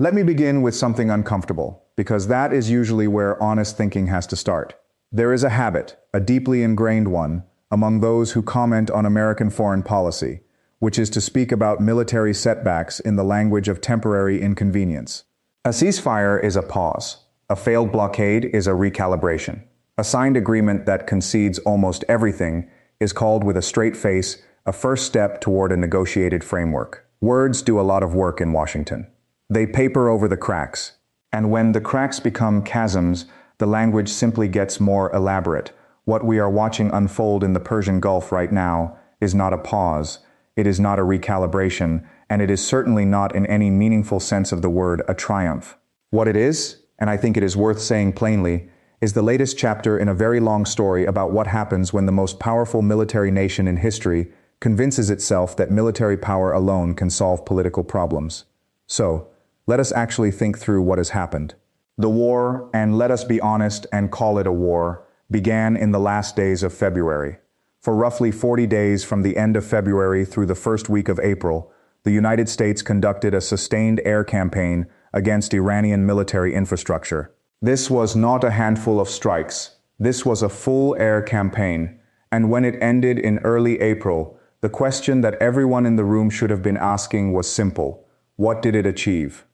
Let me begin with something uncomfortable, because that is usually where honest thinking has to start. There is a habit, a deeply ingrained one, among those who comment on American foreign policy, which is to speak about military setbacks in the language of temporary inconvenience. A ceasefire is a pause. A failed blockade is a recalibration. A signed agreement that concedes almost everything is called with a straight face a first step toward a negotiated framework. Words do a lot of work in Washington. They paper over the cracks. And when the cracks become chasms, the language simply gets more elaborate. What we are watching unfold in the Persian Gulf right now is not a pause. It is not a recalibration, and it is certainly not in any meaningful sense of the word a triumph. What it is, and I think it is worth saying plainly, is the latest chapter in a very long story about what happens when the most powerful military nation in history convinces itself that military power alone can solve political problems. So, let us actually think through what has happened. The war, and let us be honest and call it a war, began in the last days of February. For roughly 40 days from the end of February through the first week of April, the United States conducted a sustained air campaign against Iranian military infrastructure. This was not a handful of strikes. This was a full air campaign. And when it ended in early April, the question that everyone in the room should have been asking was simple. What did it achieve?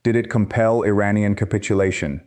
Did it compel Iranian capitulation?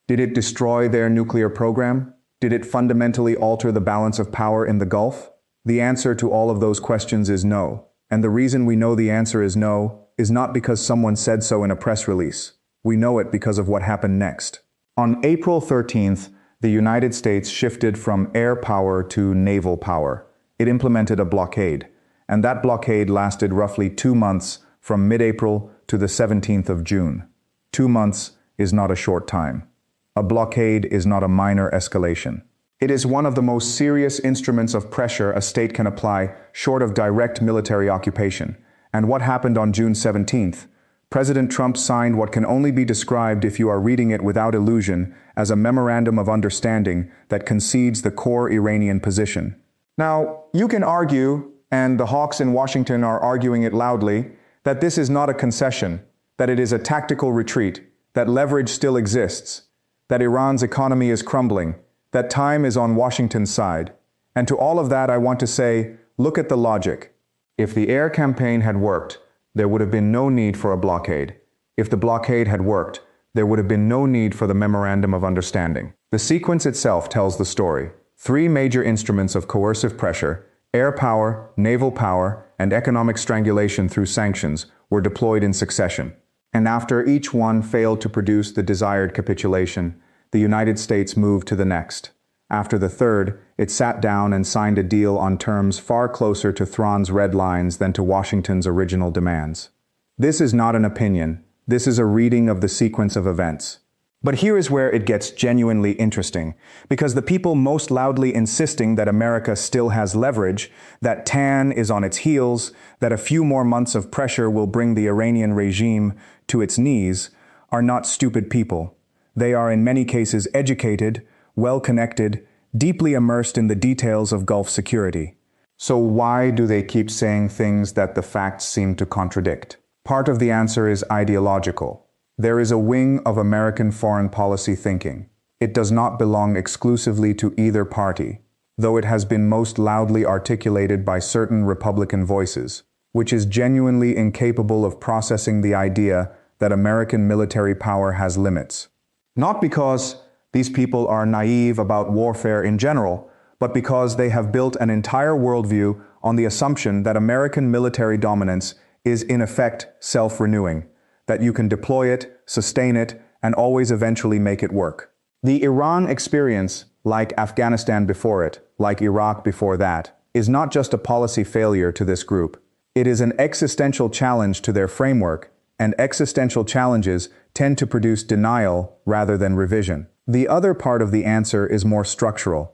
Did it destroy their nuclear program? Did it fundamentally alter the balance of power in the Gulf? The answer to all of those questions is no. And the reason we know the answer is no is not because someone said so in a press release. We know it because of what happened next. On April 13th, the United States shifted from air power to naval power. It implemented a blockade, and that blockade lasted roughly 2 months from mid-April to the 17th of June. 2 months is not a short time. A blockade is not a minor escalation. It is one of the most serious instruments of pressure a state can apply short of direct military occupation. And what happened on June 17th? President Trump signed what can only be described, if you are reading it without illusion, as a memorandum of understanding that concedes the core Iranian position. Now, you can argue, and the hawks in Washington are arguing it loudly, that this is not a concession, that it is a tactical retreat, that leverage still exists, that Iran's economy is crumbling, that time is on Washington's side. And to all of that I want to say, look at the logic. If the air campaign had worked, there would have been no need for a blockade. If the blockade had worked, there would have been no need for the Memorandum of Understanding. The sequence itself tells the story. 3 major instruments of coercive pressure, air power, naval power, and economic strangulation through sanctions, were deployed in succession. And after each one failed to produce the desired capitulation, the United States moved to the next. After the third, it sat down and signed a deal on terms far closer to Thrawn's red lines than to Washington's original demands. This is not an opinion. This is a reading of the sequence of events. But here is where it gets genuinely interesting, because the people most loudly insisting that America still has leverage, that TAN is on its heels, that a few more months of pressure will bring the Iranian regime to its knees, are not stupid people. They are in many cases educated, well-connected, deeply immersed in the details of Gulf security. So why do they keep saying things that the facts seem to contradict? Part of the answer is ideological. There is a wing of American foreign policy thinking. It does not belong exclusively to either party, though it has been most loudly articulated by certain Republican voices, which is genuinely incapable of processing the idea that American military power has limits. Not because these people are naive about warfare in general, but because they have built an entire worldview on the assumption that American military dominance is in effect self-renewing, that you can deploy it, sustain it, and always eventually make it work. The Iran experience, like Afghanistan before it, like Iraq before that, is not just a policy failure to this group. It is an existential challenge to their framework, and existential challenges tend to produce denial rather than revision. The other part of the answer is more structural.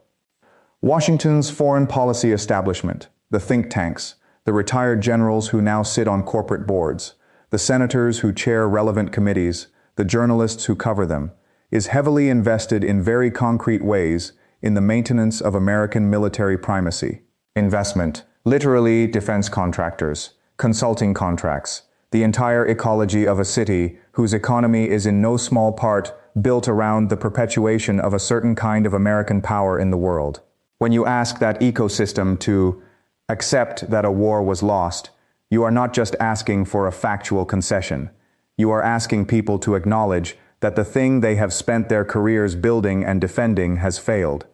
Washington's foreign policy establishment, the think tanks, the retired generals who now sit on corporate boards, the senators who chair relevant committees, the journalists who cover them, is heavily invested in very concrete ways in the maintenance of American military primacy. Investment, literally defense contractors, consulting contracts, the entire ecology of a city whose economy is in no small part built around the perpetuation of a certain kind of American power in the world. When you ask that ecosystem to accept that a war was lost, you are not just asking for a factual concession. You are asking people to acknowledge that the thing they have spent their careers building and defending has failed.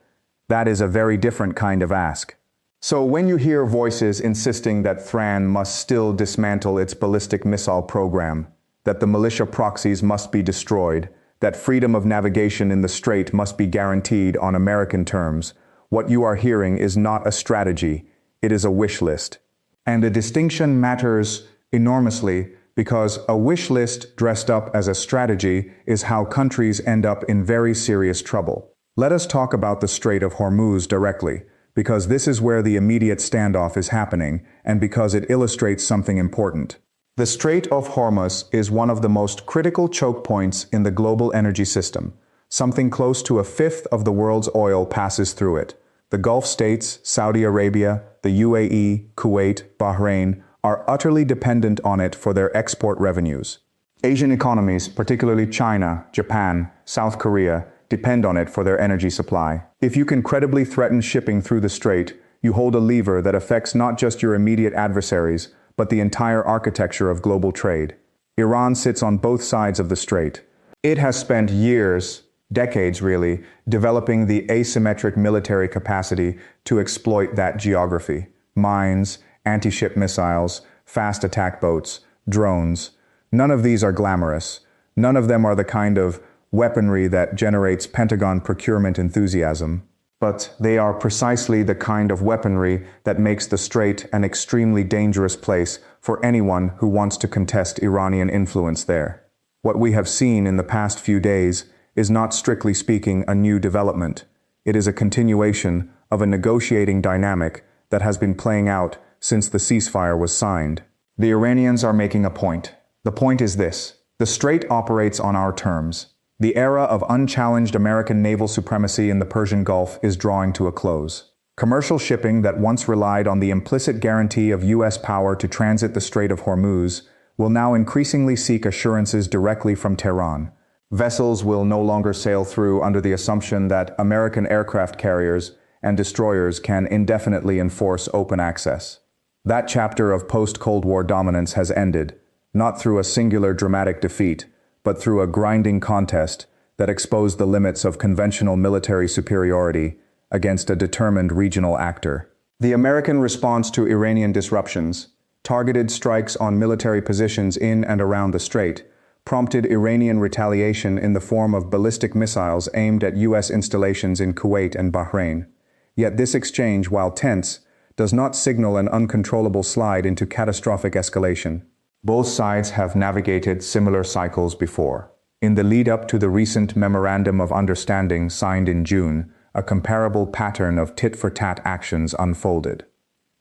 That is a very different kind of ask. So when you hear voices insisting that Thran must still dismantle its ballistic missile program, that the militia proxies must be destroyed, that freedom of navigation in the strait must be guaranteed on American terms, what you are hearing is not a strategy, it is a wish list. And the distinction matters enormously because a wish list dressed up as a strategy is how countries end up in very serious trouble. Let us talk about the Strait of Hormuz directly, because this is where the immediate standoff is happening and because it illustrates something important. The Strait of Hormuz is one of the most critical choke points in the global energy system. Something close to a fifth of the world's oil passes through it. The Gulf states, Saudi Arabia, the UAE, Kuwait, Bahrain, are utterly dependent on it for their export revenues. Asian economies, particularly China, Japan, South Korea, depend on it for their energy supply. If you can credibly threaten shipping through the strait, you hold a lever that affects not just your immediate adversaries, but the entire architecture of global trade. Iran sits on both sides of the strait. It has spent years, decades really, developing the asymmetric military capacity to exploit that geography. Mines, anti-ship missiles, fast attack boats, drones. None of these are glamorous. None of them are the kind of weaponry that generates Pentagon procurement enthusiasm. But they are precisely the kind of weaponry that makes the strait an extremely dangerous place for anyone who wants to contest Iranian influence there. What we have seen in the past few days is not strictly speaking a new development. It is a continuation of a negotiating dynamic that has been playing out since the ceasefire was signed. The Iranians are making a point. The point is this: the strait operates on our terms. The era of unchallenged American naval supremacy in the Persian Gulf is drawing to a close. Commercial shipping that once relied on the implicit guarantee of U.S. power to transit the Strait of Hormuz will now increasingly seek assurances directly from Tehran. Vessels will no longer sail through under the assumption that American aircraft carriers and destroyers can indefinitely enforce open access. That chapter of post-Cold War dominance has ended, not through a singular dramatic defeat, but through a grinding contest that exposed the limits of conventional military superiority against a determined regional actor. The American response to Iranian disruptions, targeted strikes on military positions in and around the strait, prompted Iranian retaliation in the form of ballistic missiles aimed at U.S. installations in Kuwait and Bahrain. Yet this exchange, while tense, does not signal an uncontrollable slide into catastrophic escalation. Both sides have navigated similar cycles before. In the lead-up to the recent Memorandum of Understanding signed in June, a comparable pattern of tit-for-tat actions unfolded.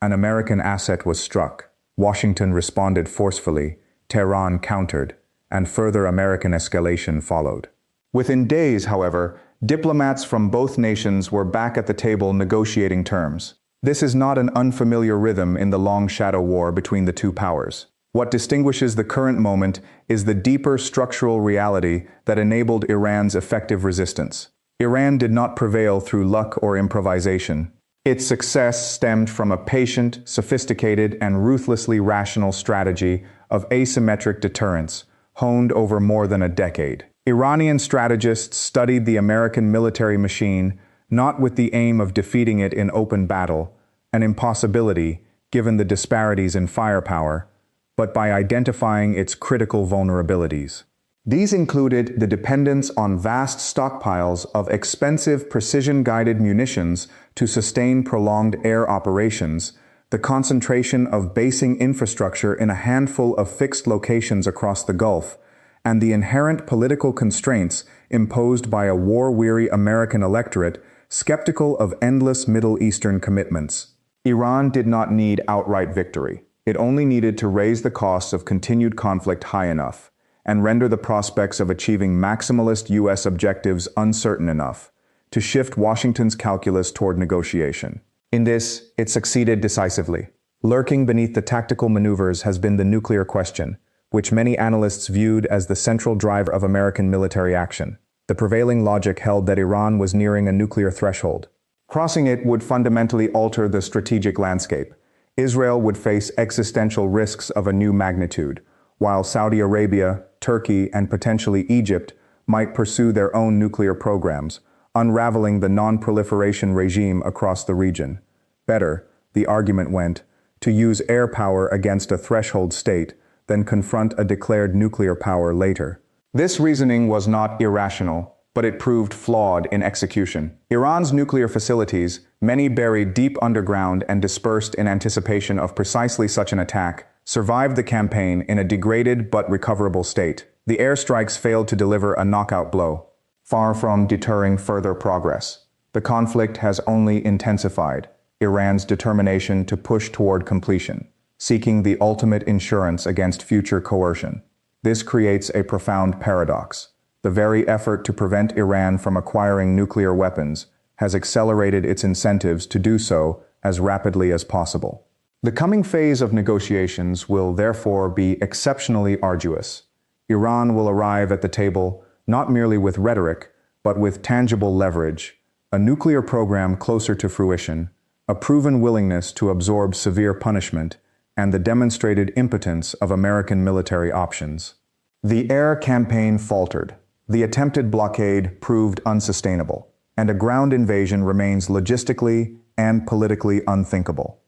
An American asset was struck. Washington responded forcefully, Tehran countered, and further American escalation followed. Within days, however, diplomats from both nations were back at the table negotiating terms. This is not an unfamiliar rhythm in the long shadow war between the two powers. What distinguishes the current moment is the deeper structural reality that enabled Iran's effective resistance. Iran did not prevail through luck or improvisation. Its success stemmed from a patient, sophisticated, and ruthlessly rational strategy of asymmetric deterrence, honed over more than a decade. Iranian strategists studied the American military machine not with the aim of defeating it in open battle, an impossibility given the disparities in firepower, but by identifying its critical vulnerabilities. These included the dependence on vast stockpiles of expensive precision-guided munitions to sustain prolonged air operations, the concentration of basing infrastructure in a handful of fixed locations across the Gulf, and the inherent political constraints imposed by a war-weary American electorate skeptical of endless Middle Eastern commitments. Iran did not need outright victory. It only needed to raise the costs of continued conflict high enough, and render the prospects of achieving maximalist U.S. objectives uncertain enough, to shift Washington's calculus toward negotiation. In this, it succeeded decisively. Lurking beneath the tactical maneuvers has been the nuclear question. which many analysts viewed as the central driver of American military action. The prevailing logic held that Iran was nearing a nuclear threshold. Crossing it would fundamentally alter the strategic landscape. Israel would face existential risks of a new magnitude, while Saudi Arabia, Turkey, and potentially Egypt might pursue their own nuclear programs, unraveling the non-proliferation regime across the region. Better, the argument went, to use air power against a threshold state than confront a declared nuclear power later. This reasoning was not irrational, but it proved flawed in execution. Iran's nuclear facilities, many buried deep underground and dispersed in anticipation of precisely such an attack, survived the campaign in a degraded but recoverable state. The airstrikes failed to deliver a knockout blow. Far from deterring further progress, the conflict has only intensified Iran's determination to push toward completion, seeking the ultimate insurance against future coercion. This creates a profound paradox. The very effort to prevent Iran from acquiring nuclear weapons has accelerated its incentives to do so as rapidly as possible. The coming phase of negotiations will therefore be exceptionally arduous. Iran will arrive at the table not merely with rhetoric, but with tangible leverage, a nuclear program closer to fruition, a proven willingness to absorb severe punishment, and the demonstrated impotence of American military options. The air campaign faltered. The attempted blockade proved unsustainable, and a ground invasion remains logistically and politically unthinkable.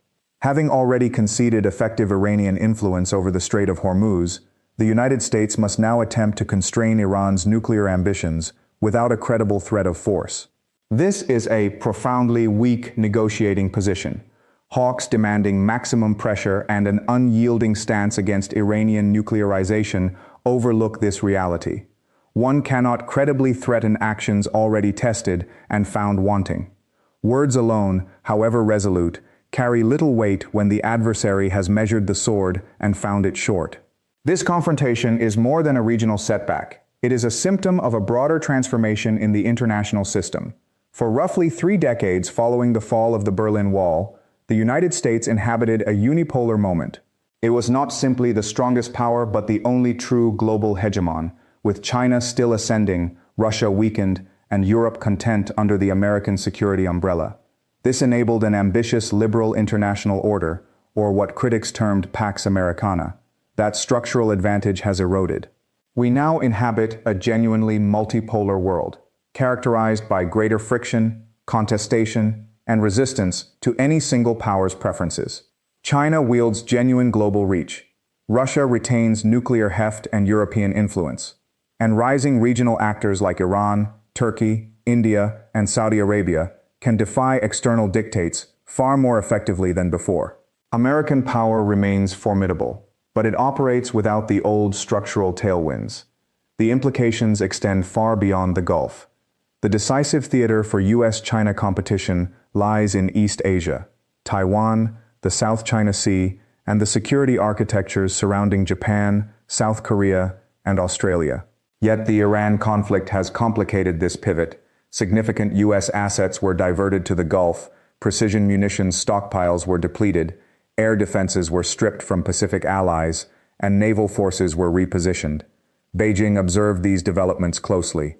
Having already conceded effective Iranian influence over the Strait of Hormuz, the United States must now attempt to constrain Iran's nuclear ambitions without a credible threat of force. This is a profoundly weak negotiating position. Hawks demanding maximum pressure and an unyielding stance against Iranian nuclearization overlook this reality. One cannot credibly threaten actions already tested and found wanting. Words alone, however resolute, carry little weight when the adversary has measured the sword and found it short. This confrontation is more than a regional setback. It is a symptom of a broader transformation in the international system. For roughly 3 decades following the fall of the Berlin Wall, the United States inhabited a unipolar moment. It was not simply the strongest power but the only true global hegemon, with China still ascending, Russia weakened, and Europe content under the American security umbrella. This enabled an ambitious liberal international order, or what critics termed Pax Americana. That structural advantage has eroded. We now inhabit a genuinely multipolar world, characterized by greater friction, contestation, and resistance to any single power's preferences. China wields genuine global reach. Russia retains nuclear heft and European influence. And rising regional actors like Iran, Turkey, India, and Saudi Arabia can defy external dictates far more effectively than before. American power remains formidable, but it operates without the old structural tailwinds. The implications extend far beyond the Gulf. The decisive theater for US-China competition lies in East Asia, Taiwan, the South China Sea, and the security architectures surrounding Japan, South Korea, and Australia. Yet the Iran conflict has complicated this pivot. Significant US assets were diverted to the Gulf, precision munitions stockpiles were depleted, air defenses were stripped from Pacific allies, and naval forces were repositioned. Beijing observed these developments closely.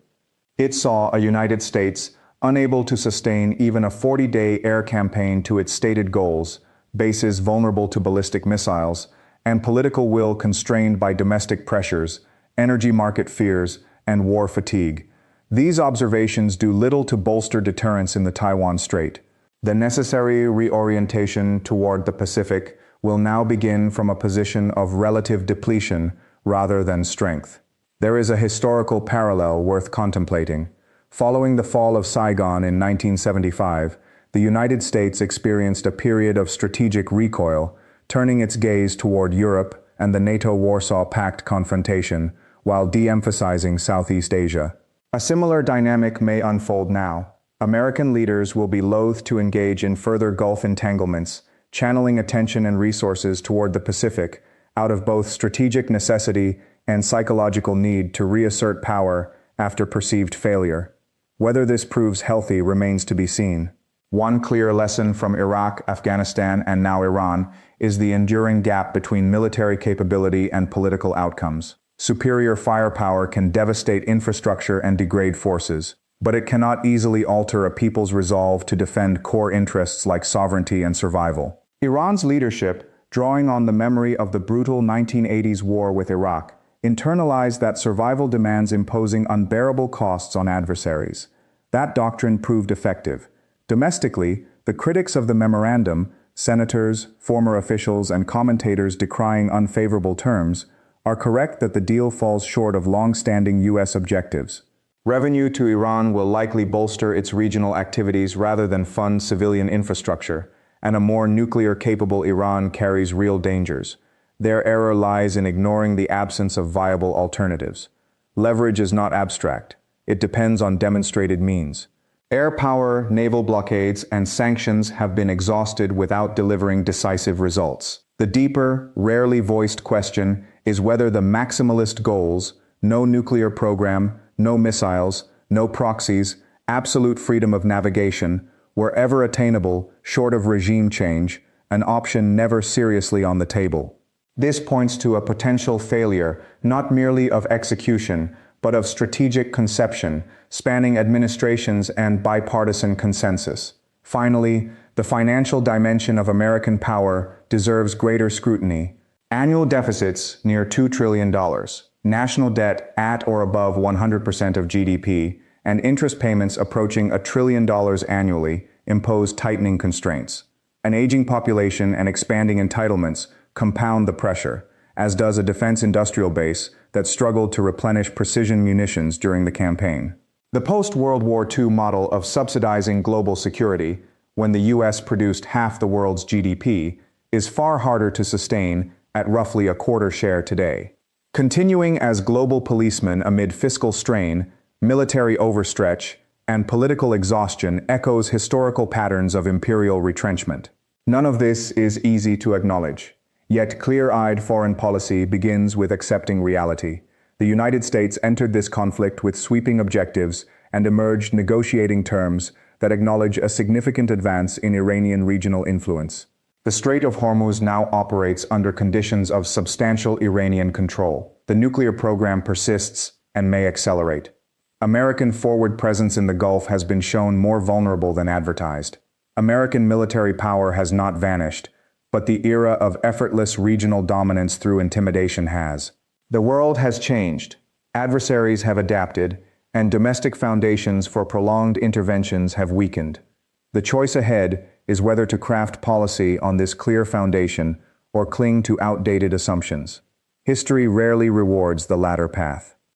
It saw a United States unable to sustain even a 40-day air campaign to its stated goals, bases vulnerable to ballistic missiles, and political will constrained by domestic pressures, energy market fears, and war fatigue. These observations do little to bolster deterrence in the Taiwan Strait. The necessary reorientation toward the Pacific will now begin from a position of relative depletion rather than strength. There is a historical parallel worth contemplating. Following the fall of Saigon in 1975, the United States experienced a period of strategic recoil, turning its gaze toward Europe and the NATO-Warsaw Pact confrontation, while de-emphasizing Southeast Asia. A similar dynamic may unfold now. American leaders will be loath to engage in further Gulf entanglements, channeling attention and resources toward the Pacific, out of both strategic necessity and psychological need to reassert power after perceived failure. Whether this proves healthy remains to be seen. One clear lesson from Iraq, Afghanistan, and now Iran is the enduring gap between military capability and political outcomes. Superior firepower can devastate infrastructure and degrade forces, but it cannot easily alter a people's resolve to defend core interests like sovereignty and survival. Iran's leadership, drawing on the memory of the brutal 1980s war with Iraq, internalized that survival demands imposing unbearable costs on adversaries. That doctrine proved effective. Domestically, the critics of the memorandum, senators, former officials, and commentators decrying unfavorable terms, are correct that the deal falls short of long-standing U.S. objectives. Revenue to Iran will likely bolster its regional activities rather than fund civilian infrastructure, and a more nuclear-capable Iran carries real dangers. Their error lies in ignoring the absence of viable alternatives. Leverage is not abstract. It depends on demonstrated means. Air power, naval blockades, and sanctions have been exhausted without delivering decisive results. The deeper, rarely voiced question is whether the maximalist goals, no nuclear program, no missiles, no proxies, absolute freedom of navigation, were ever attainable short of regime change, an option never seriously on the table. This points to a potential failure, not merely of execution, but of strategic conception, spanning administrations and bipartisan consensus. Finally, the financial dimension of American power deserves greater scrutiny. Annual deficits near $2 trillion, national debt at or above 100% of GDP, and interest payments approaching $1 trillion annually impose tightening constraints. An aging population and expanding entitlements compound the pressure, as does a defense industrial base that struggled to replenish precision munitions during the campaign. The post-World War II model of subsidizing global security, when the U.S. produced half the world's GDP, is far harder to sustain at roughly a quarter share today. Continuing as global policemen amid fiscal strain, military overstretch, and political exhaustion echoes historical patterns of imperial retrenchment. None of this is easy to acknowledge. Yet clear-eyed foreign policy begins with accepting reality. The United States entered this conflict with sweeping objectives and emerged negotiating terms that acknowledge a significant advance in Iranian regional influence. The Strait of Hormuz now operates under conditions of substantial Iranian control. The nuclear program persists and may accelerate. American forward presence in the Gulf has been shown more vulnerable than advertised. American military power has not vanished, but the era of effortless regional dominance through intimidation has. The world has changed, adversaries have adapted, and domestic foundations for prolonged interventions have weakened. The choice ahead is whether to craft policy on this clear foundation or cling to outdated assumptions. History rarely rewards the latter path.